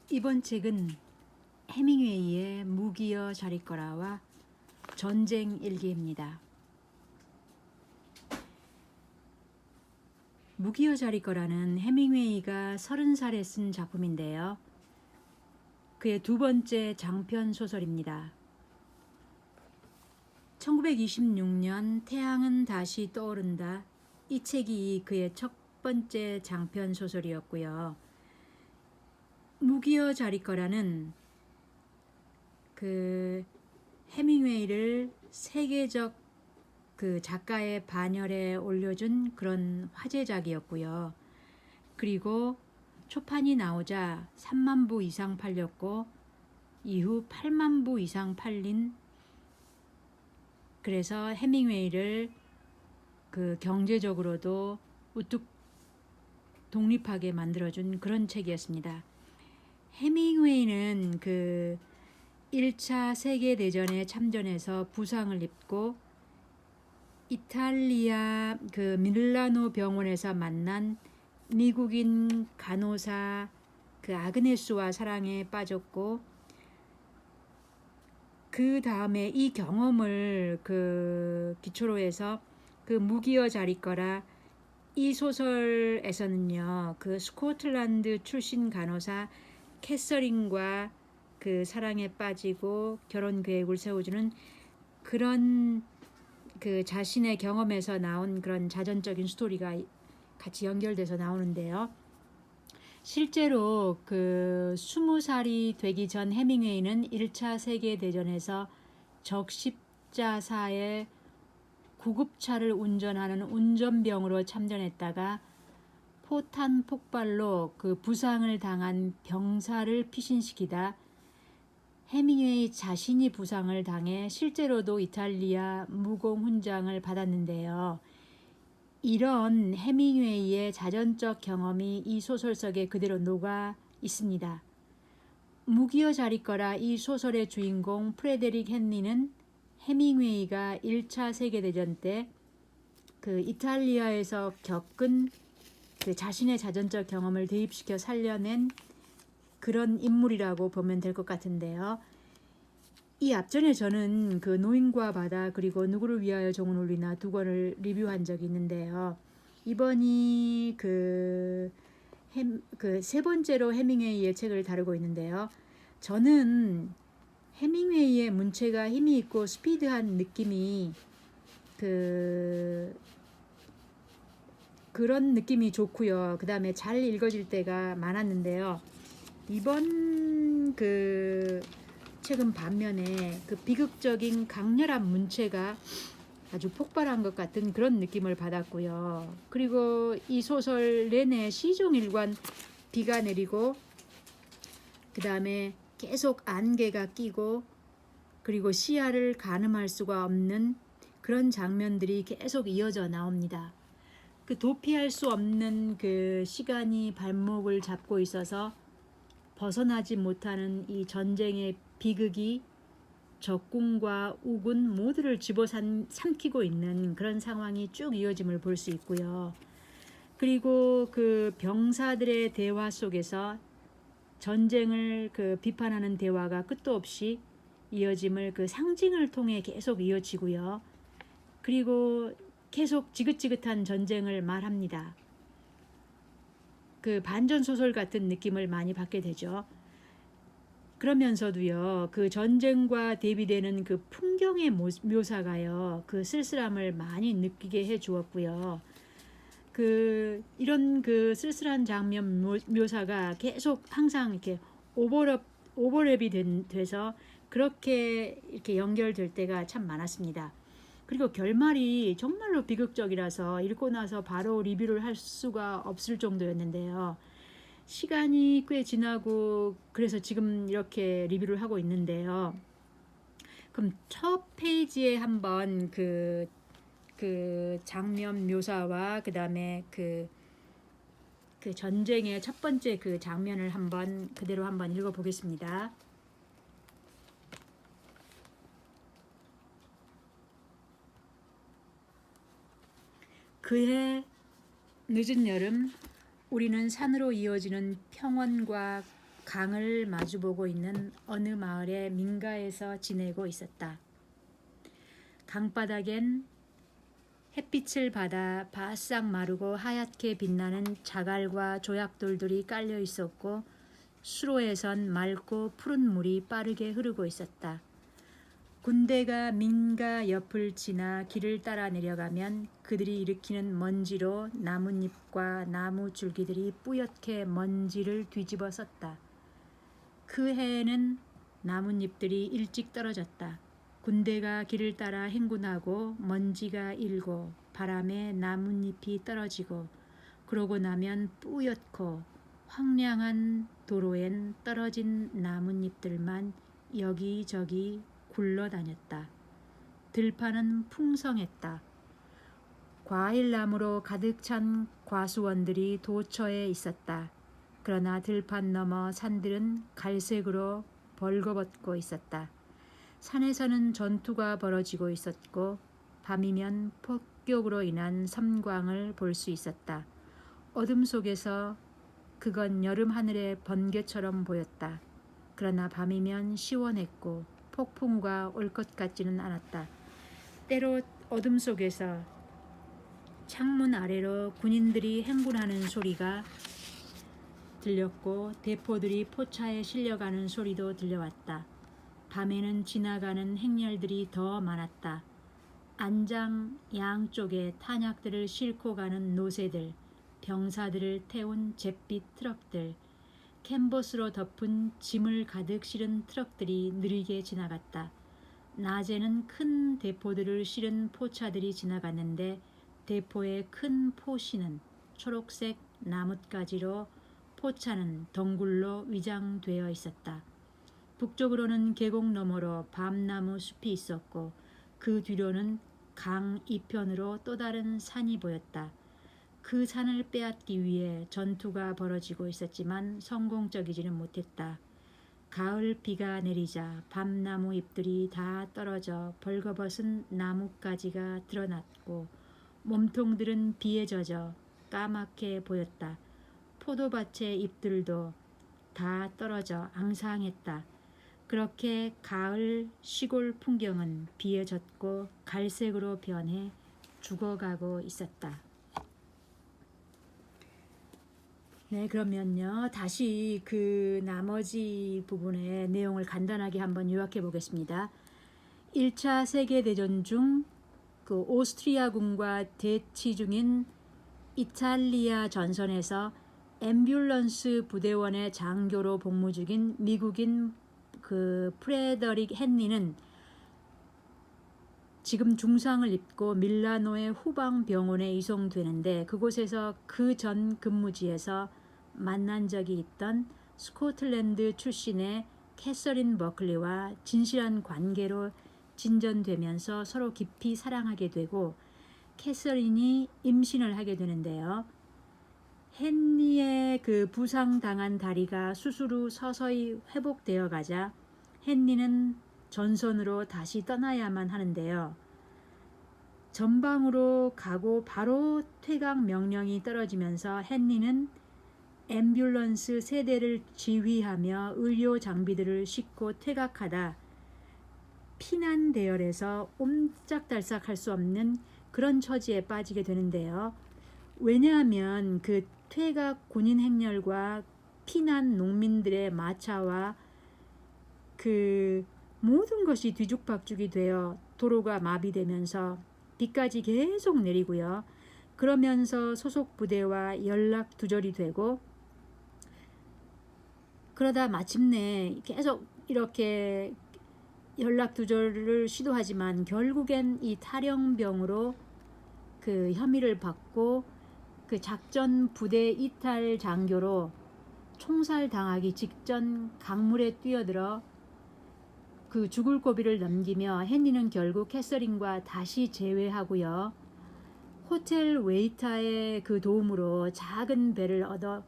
이번 책은 해밍웨이의 무기여 자리거라와 전쟁 일기입니다. 무기여 자리거라는 해밍웨이가 30살에 쓴 작품인데요. 그의 두 번째 장편 소설입니다. 1926년 태양은 다시 떠오른다. 이 책이 그의 첫 번째 장편 소설이었고요. 무기여 자리거라는 그 해밍웨이를 세계적 그 작가의 반열에 올려준 그런 화제작이었고요. 그리고 초판이 나오자 3만 부 이상 팔렸고 이후 8만 부 이상 팔린, 그래서 해밍웨이를 그 경제적으로도 우뚝 독립하게 만들어준 그런 책이었습니다. 해밍웨이는 그 1차 세계대전에 참전해서 부상을 입고 이탈리아 그 밀라노 병원에서 만난 미국인 간호사 그 아그네스와 사랑에 빠졌고, 그 다음에 이 경험을 그 기초로 해서 그 무기여 자리거라 이 소설에서는요, 그 스코틀랜드 출신 간호사 캐서린과 그 사랑에 빠지고 결혼 계획을 세워주는 그런 그 자신의 경험에서 나온 그런 자전적인 스토리가 같이 연결돼서 나오는데요. 실제로 그 20살이 되기 전 해밍웨이는 1차 세계대전에서 적십자사의 구급차를 운전하는 운전병으로 참전했다가 포탄 폭발로 그 부상을 당한 병사를 피신시키다 해밍웨이 자신이 부상을 당해 실제로도 이탈리아 무공 훈장을 받았는데요. 이런 해밍웨이의 자전적 경험이 이 소설 속에 그대로 녹아 있습니다. 무기여 자리거라 이 소설의 주인공 프레데릭 헨리는 해밍웨이가 1차 세계대전 때 그 이탈리아에서 겪은 그 자신의 자전적 경험을 대입시켜 살려낸 그런 인물이라고 보면 될 것 같은데요. 이 앞전에 저는 그 노인과 바다 그리고 누구를 위하여 종은 울리나 두 권을 리뷰한 적이 있는데요. 이번이 그 세 번째로 해밍웨이의 책을 다루고 있는데요. 저는 해밍웨이의 문체가 힘이 있고 스피드한 느낌이 그런 느낌이 좋고요. 그 다음에 잘 읽어질 때가 많았는데요. 이번 그 책은 반면에 그 비극적인 강렬한 문체가 아주 폭발한 것 같은 그런 느낌을 받았고요. 그리고 이 소설 내내 시종일관 비가 내리고 그 다음에 계속 안개가 끼고 그리고 시야를 가늠할 수가 없는 그런 장면들이 계속 이어져 나옵니다. 그 도피할 수 없는 그 시간이 발목을 잡고 있어서 벗어나지 못하는 이 전쟁의 비극이 적군과 우군 모두를 집어삼키고 있는 그런 상황이 쭉 이어짐을 볼 수 있고요. 그리고 그 병사들의 대화 속에서 전쟁을 그 비판하는 대화가 끝도 없이 이어짐을 그 상징을 통해 계속 이어지고요. 그리고 계속 지긋지긋한 전쟁을 말합니다. 그 반전소설 같은 느낌을 많이 받게 되죠. 그러면서도요, 그 전쟁과 대비되는 그 풍경의 묘사가요, 그 쓸쓸함을 많이 느끼게 해 주었고요. 그 이런 그 쓸쓸한 장면 묘사가 계속 항상 이렇게 오버랩이 돼서 그렇게 이렇게 연결될 때가 참 많았습니다. 그리고 결말이 정말로 비극적이라서 읽고 나서 바로 리뷰를 할 수가 없을 정도였는데요. 시간이 꽤 지나고 그래서 지금 이렇게 리뷰를 하고 있는데요. 그럼 첫 페이지에 한번 그 장면 묘사와 그 다음에 그 전쟁의 첫 번째 그 장면을 한번 그대로 한번 읽어보겠습니다. 그해 늦은 여름 우리는 산으로 이어지는 평원과 강을 마주보고 있는 어느 마을의 민가에서 지내고 있었다. 강바닥엔 햇빛을 받아 바싹 마르고 하얗게 빛나는 자갈과 조약돌들이 깔려 있었고 수로에선 맑고 푸른 물이 빠르게 흐르고 있었다. 군대가 민가 옆을 지나 길을 따라 내려가면 그들이 일으키는 먼지로 나뭇잎과 나무 줄기들이 뿌옇게 먼지를 뒤집어 썼다. 그 해에는 나뭇잎들이 일찍 떨어졌다. 군대가 길을 따라 행군하고 먼지가 일고 바람에 나뭇잎이 떨어지고 그러고 나면 뿌옇고 황량한 도로엔 떨어진 나뭇잎들만 여기저기 굴러다녔다. 들판은 풍성했다. 과일나무로 가득 찬 과수원들이 도처에 있었다. 그러나 들판 너머 산들은 갈색으로 벌거벗고 있었다. 산에서는 전투가 벌어지고 있었고 밤이면 폭격으로 인한 섬광을 볼 수 있었다. 어둠 속에서 그건 여름 하늘의 번개처럼 보였다. 그러나 밤이면 시원했고 폭풍우가 올 것 같지는 않았다. 때로 어둠 속에서 창문 아래로 군인들이 행군하는 소리가 들렸고 대포들이 포차에 실려가는 소리도 들려왔다. 밤에는 지나가는 행렬들이 더 많았다. 안장 양쪽에 탄약들을 싣고 가는 노새들, 병사들을 태운 잿빛 트럭들, 캔버스로 덮은 짐을 가득 실은 트럭들이 느리게 지나갔다. 낮에는 큰 대포들을 실은 포차들이 지나갔는데 대포의 큰 포신은 초록색 나뭇가지로 포차는 덩굴로 위장되어 있었다. 북쪽으로는 계곡 너머로 밤나무 숲이 있었고 그 뒤로는 강 이편으로 또 다른 산이 보였다. 그 산을 빼앗기 위해 전투가 벌어지고 있었지만 성공적이지는 못했다. 가을 비가 내리자 밤나무 잎들이 다 떨어져 벌거벗은 나뭇가지가 드러났고 몸통들은 비에 젖어 까맣게 보였다. 포도밭의 잎들도 다 떨어져 앙상했다. 그렇게 가을 시골 풍경은 비에 젖고 갈색으로 변해 죽어가고 있었다. 네, 그러면요. 다시 그 나머지 부분의 내용을 간단하게 한번 요약해 보겠습니다. 1차 세계대전 중 그 오스트리아군과 대치 중인 이탈리아 전선에서 앰뷸런스 부대원의 장교로 복무 중인 미국인 그 프레더릭 헨리는 지금 중상을 입고 밀라노의 후방 병원에 이송되는데 그곳에서 그 전 근무지에서 만난 적이 있던 스코틀랜드 출신의 캐서린 버클리와 진실한 관계로 진전되면서 서로 깊이 사랑하게 되고 캐서린이 임신을 하게 되는데요. 헨리의 그 부상당한 다리가 수술 후 서서히 회복되어 가자 헨리는 전선으로 다시 떠나야만 하는데요. 전방으로 가고 바로 퇴각 명령이 떨어지면서 헨리는 앰뷸런스 세대를 지휘하며 의료 장비들을 싣고 퇴각하다 피난 대열에서 옴짝달싹할 수 없는 그런 처지에 빠지게 되는데요. 왜냐하면 그 퇴각 군인 행렬과 피난 농민들의 마차와 그 모든 것이 뒤죽박죽이 되어 도로가 마비되면서 비까지 계속 내리고요. 그러면서 소속 부대와 연락 두절이 되고 그러다 마침내 계속 이렇게 연락 두절을 시도하지만 결국엔 이 탈영병으로 그 혐의를 받고 그 작전 부대 이탈 장교로 총살당하기 직전 강물에 뛰어들어 그 죽을 고비를 넘기며 헨리는 결국 캐서린과 다시 재회하고요. 호텔 웨이터의 그 도움으로 작은 배를 얻어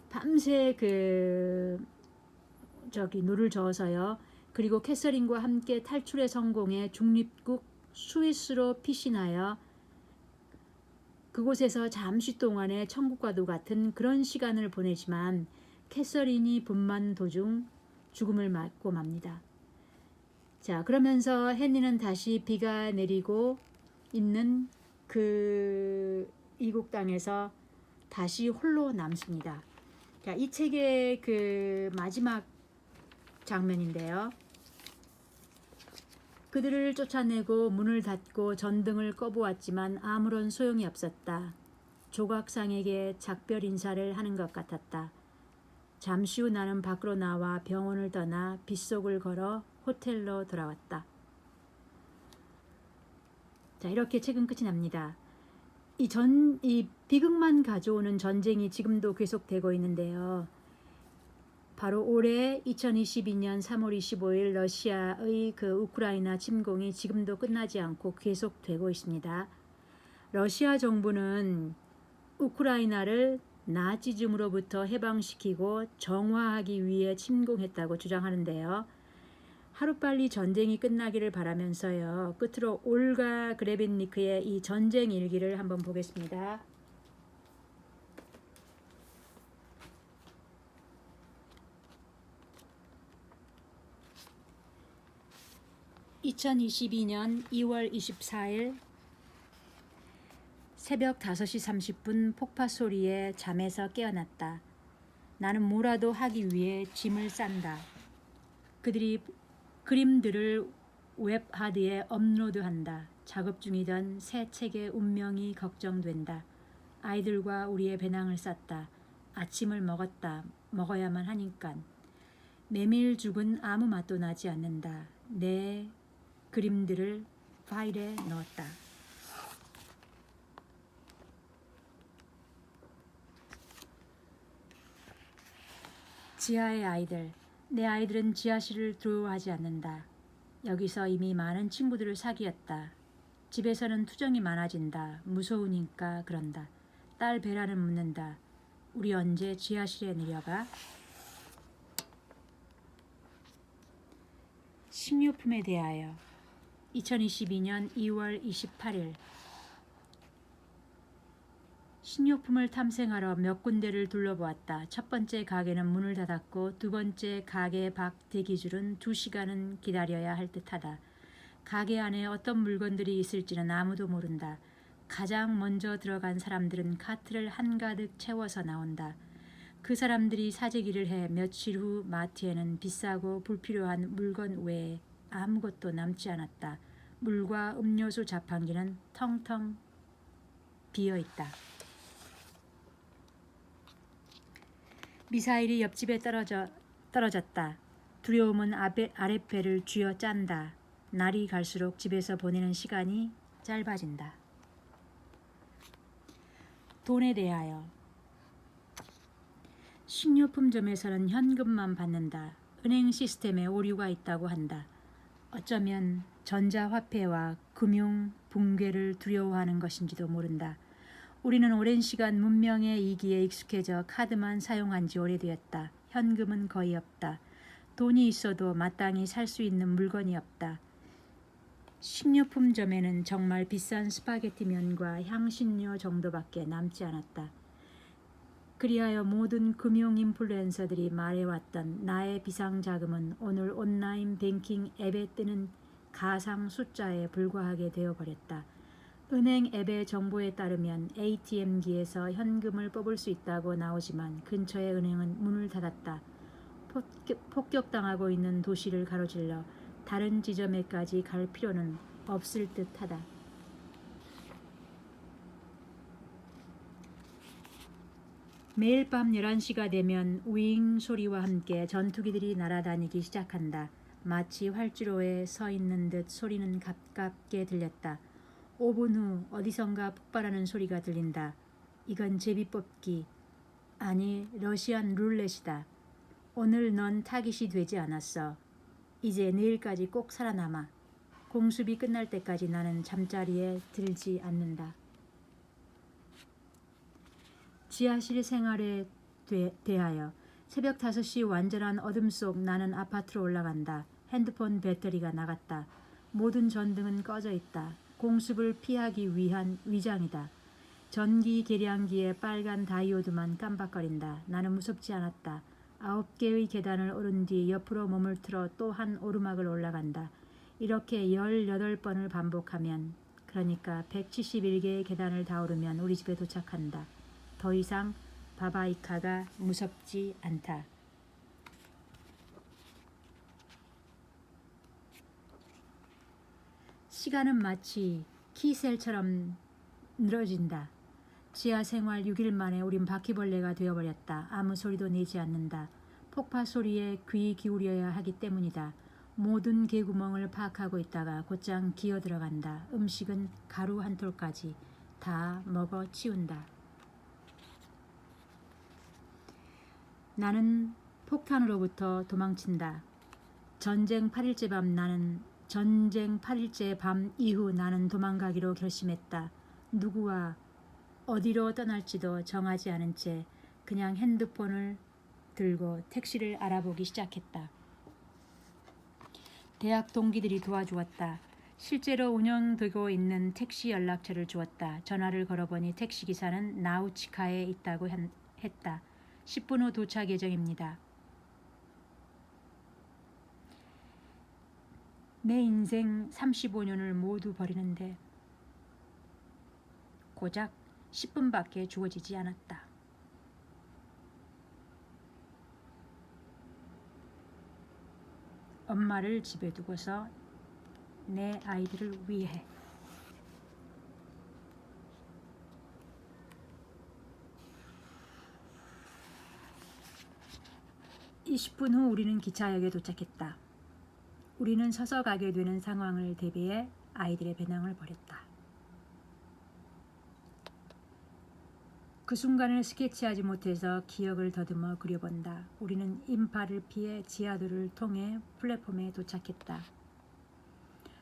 밤새 물을 저어서요. 그리고 캐서린과 함께 탈출에 성공해 중립국 스위스로 피신하여 그곳에서 잠시 동안의 천국과도 같은 그런 시간을 보내지만 캐서린이 분만 도중 죽음을 맞고 맙니다. 자, 그러면서 헨리는 다시 비가 내리고 있는 그 이국 땅에서 다시 홀로 남습니다. 자, 이 책의 그 마지막 장면인데요. 그들을 쫓아내고 문을 닫고 전등을 꺼보았지만 아무런 소용이 없었다. 조각상에게 작별 인사를 하는 것 같았다. 잠시 후 나는 밖으로 나와 병원을 떠나 빗속을 걸어 호텔로 돌아왔다. 자, 이렇게 책은 끝이 납니다. 이 비극만 가져오는 전쟁이 지금도 계속되고 있는데요. 바로 올해 2022년 3월 25일 러시아의 그 우크라이나 침공이 지금도 끝나지 않고 계속되고 있습니다. 러시아 정부는 우크라이나를 나치즘으로부터 해방시키고 정화하기 위해 침공했다고 주장하는데요. 하루빨리 전쟁이 끝나기를 바라면서요. 끝으로 올가 그레벤니크의 이 전쟁 일기를 한번 보겠습니다. (2022년 2월 24일) 새벽 5시 30분 폭파 소리에 잠에서 깨어났다. 나는 뭐라도 하기 위해 짐을 싼다. 그들이 그림들을 웹하드에 업로드한다. 작업 중이던 새 책의 운명이 걱정된다. 아이들과 우리의 배낭을 쌌다. 아침을 먹었다. 먹어야만 하니깐. 메밀죽은 아무 맛도 나지 않는다. 내 그림들을 파일에 넣었다. 지하의 아이들. 내 아이들은 지하실을 두려워하지 않는다. 여기서 이미 많은 친구들을 사귀었다. 집에서는 투정이 많아진다. 무서우니까 그런다. 딸 베라는 묻는다. 우리 언제 지하실에 내려가? 식료품에 대하여 2022년 2월 28일 식료품을 탐색하러 몇 군데를 둘러보았다. 첫 번째 가게는 문을 닫았고 두 번째 가게 밖 대기줄은 2시간은 기다려야 할 듯하다. 가게 안에 어떤 물건들이 있을지는 아무도 모른다. 가장 먼저 들어간 사람들은 카트를 한가득 채워서 나온다. 그 사람들이 사재기를 해 며칠 후 마트에는 비싸고 불필요한 물건 외에 아무것도 남지 않았다. 물과 음료수 자판기는 텅텅 비어있다. 미사일이 옆집에 떨어졌다. 두려움은 아랫배를 쥐어 짠다. 날이 갈수록 집에서 보내는 시간이 짧아진다. 돈에 대하여 식료품점에서는 현금만 받는다. 은행 시스템에 오류가 있다고 한다. 어쩌면 전자화폐와 금융 붕괴를 두려워하는 것인지도 모른다. 우리는 오랜 시간 문명의 이기에 익숙해져 카드만 사용한 지 오래되었다. 현금은 거의 없다. 돈이 있어도 마땅히 살 수 있는 물건이 없다. 식료품점에는 정말 비싼 스파게티면과 향신료 정도밖에 남지 않았다. 그리하여 모든 금융 인플루언서들이 말해왔던 나의 비상자금은 오늘 온라인 뱅킹 앱에 뜨는 가상 숫자에 불과하게 되어버렸다. 은행 앱의 정보에 따르면 ATM기에서 현금을 뽑을 수 있다고 나오지만 근처의 은행은 문을 닫았다. 폭격당하고 있는 도시를 가로질러 다른 지점에까지 갈 필요는 없을 듯하다. 매일 밤 11시가 되면 우잉 소리와 함께 전투기들이 날아다니기 시작한다. 마치 활주로에 서 있는 듯 소리는 가깝게 들렸다. 5분 후 어디선가 폭발하는 소리가 들린다. 이건 제비뽑기, 아니 러시안 룰렛이다. 오늘 넌 타깃이 되지 않았어. 이제 내일까지 꼭 살아남아. 공습이 끝날 때까지 나는 잠자리에 들지 않는다. 지하실 생활에 대하여 새벽 5시 완전한 어둠 속 나는 아파트로 올라간다. 핸드폰 배터리가 나갔다. 모든 전등은 꺼져 있다. 공습을 피하기 위한 위장이다. 전기 계량기의 빨간 다이오드만 깜박거린다. 나는 무섭지 않았다. 9개의 계단을 오른 뒤 옆으로 몸을 틀어 또 한 오르막을 올라간다. 이렇게 18번을 반복하면, 그러니까 171개의 계단을 다 오르면 우리 집에 도착한다. 더 이상 바바이카가 무섭지 않다. 시간은 마치 키셀처럼 늘어진다. 지하 생활 6일 만에 우린 바퀴벌레가 되어버렸다. 아무 소리도 내지 않는다. 폭파 소리에 귀 기울여야 하기 때문이다. 모든 개구멍을 파악하고 있다가 곧장 기어 들어간다. 음식은 가루 한 톨까지 다 먹어 치운다. 나는 폭탄으로부터 도망친다. 전쟁 8일째 밤 이후 나는 도망가기로 결심했다. 누구와 어디로 떠날지도 정하지 않은 채 그냥 핸드폰을 들고 택시를 알아보기 시작했다. 대학 동기들이 도와주었다. 실제로 운영되고 있는 택시 연락처를 주었다. 전화를 걸어보니 택시기사는 나우치카에 있다고 했다. 10분 후 도착 예정입니다. 내 인생 35년을 모두 버리는데 고작 10분밖에 주어지지 않았다. 엄마를 집에 두고서 내 아이들을 위해. (20분) 후 우리는 기차역에 도착했다. 우리는 서서 가게 되는 상황을 대비해 아이들의 배낭을 버렸다. 그 순간을 스케치하지 못해서 기억을 더듬어 그려본다. 우리는 인파를 피해 지하도를 통해 플랫폼에 도착했다.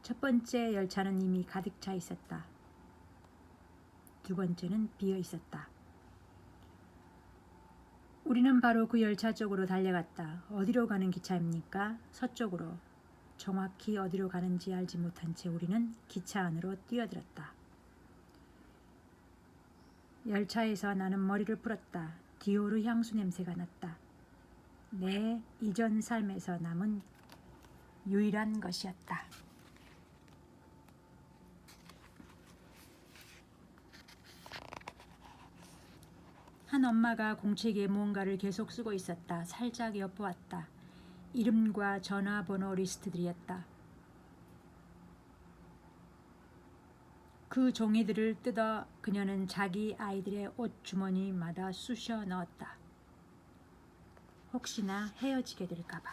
첫 번째 열차는 이미 가득 차 있었다. 두 번째는 비어 있었다. 우리는 바로 그 열차 쪽으로 달려갔다. 어디로 가는 기차입니까? 서쪽으로. 정확히 어디로 가는지 알지 못한 채 우리는 기차 안으로 뛰어들었다. 열차에서 나는 머리를 풀었다. 디오르 향수 냄새가 났다. 내 이전 삶에서 남은 유일한 것이었다. 한 엄마가 공책에 무언가를 계속 쓰고 있었다. 살짝 엿보았다. 이름과 전화번호 리스트들이었다. 그 종이들을 뜯어 그녀는 자기 아이들의 옷 주머니마다 쑤셔 넣었다. 혹시나 헤어지게 될까봐.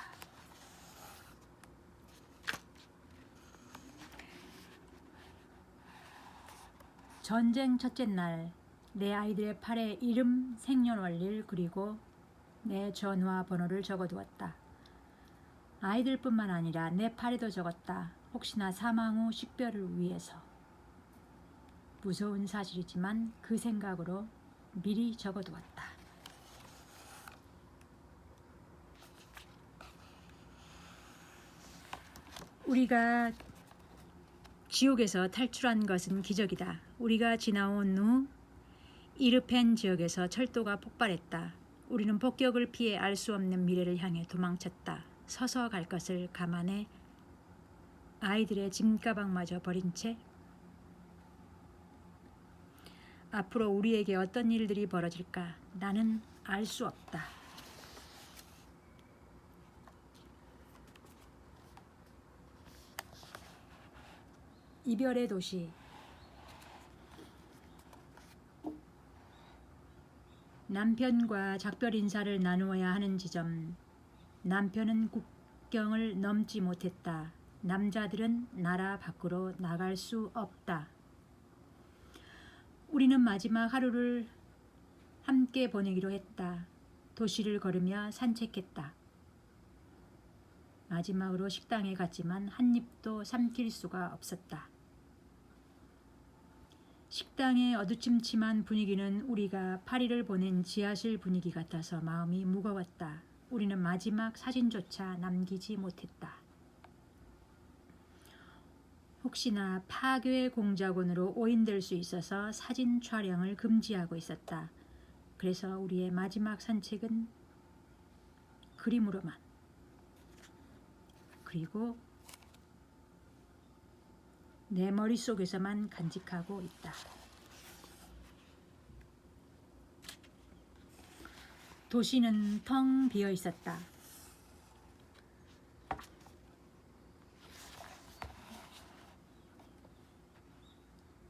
전쟁 첫째 날 내 아이들의 팔에 이름, 생년월일 그리고 내 전화번호를 적어두었다. 아이들뿐만 아니라 내 팔에도 적었다. 혹시나 사망 후 식별을 위해서. 무서운 사실이지만 그 생각으로 미리 적어두었다. 우리가 지옥에서 탈출한 것은 기적이다. 우리가 지나온 후 이르펜 지역에서 철도가 폭발했다. 우리는 폭격을 피해 알 수 없는 미래를 향해 도망쳤다. 서서 갈 것을 감안해 아이들의 짐가방마저 버린 채 앞으로 우리에게 어떤 일들이 벌어질까 나는 알 수 없다. 이별의 도시. 남편과 작별 인사를 나누어야 하는 지점. 남편은 국경을 넘지 못했다. 남자들은 나라 밖으로 나갈 수 없다. 우리는 마지막 하루를 함께 보내기로 했다. 도시를 걸으며 산책했다. 마지막으로 식당에 갔지만 한 입도 삼킬 수가 없었다. 식당의 어두침침한 분위기는 우리가 파리를 보낸 지하실 분위기 같아서 마음이 무거웠다. 우리는 마지막 사진조차 남기지 못했다. 혹시나 파괴 공작원으로 오인될 수 있어서 사진 촬영을 금지하고 있었다. 그래서 우리의 마지막 산책은 그림으로만, 그리고 내 머릿속에서만 간직하고 있다. 도시는 텅 비어 있었다.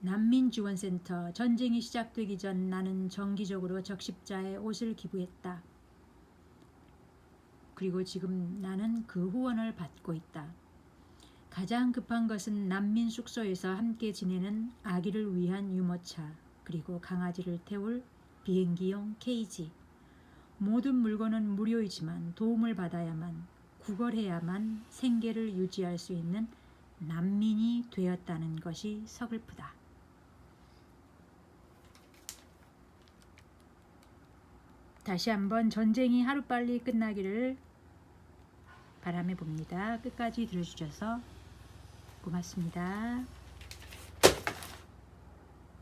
난민지원센터. 전쟁이 시작되기 전 나는 정기적으로 적십자에 옷을 기부했다. 그리고 지금 나는 그 후원을 받고 있다. 가장 급한 것은 난민 숙소에서 함께 지내는 아기를 위한 유모차, 그리고 강아지를 태울 비행기용 케이지. 모든 물건은 무료이지만 도움을 받아야만, 구걸해야만 생계를 유지할 수 있는 난민이 되었다는 것이 서글프다. 다시 한번 전쟁이 하루빨리 끝나기를 바람해 봅니다. 끝까지 들어주셔서 고맙습니다.